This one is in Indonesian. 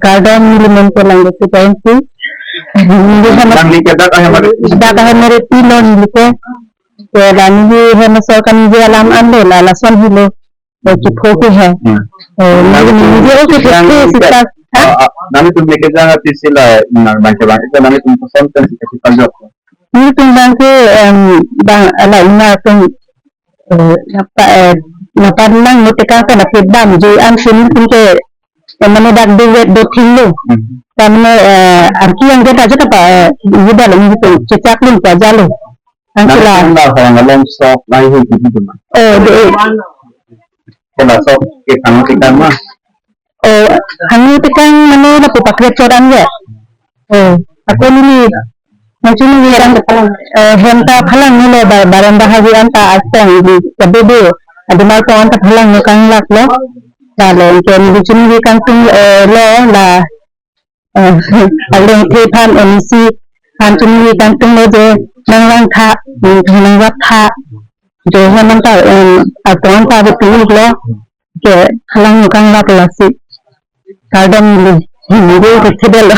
Kadang milimeter lang si Painti. Data hamaरे pilon लिखे तो लानी है मसल का मुझे अलाम आंदे लाला सन हिलो कि फोटो है मुझे okay photo Sita nanti tu mereka jangan tisila macam itu nanti tu pesan kan sikit panjang ini tentang ke bang ala ina tuh napa nang mereka kan dapat bang jadi am sini ke mana dak do thilo tamne arki yang dia aja apa ini dalam itu cecak lin aja lo angkila orang long sok lagi gitu mah kalau sok kita matikan mah hangi tekan mana nak pakai coran ya aku ini macam ni orang henta phalang ni barang bahagi anta asang di kebebe ada macam anta phalang ni kan lak lo kalau yang di sini kan lo lah aleng tepan emisi kan sini kan lo je nang tha nang wat tha je han ta atong ta betul lo ke phalang ni kan lak lasi kadang ni dia kecil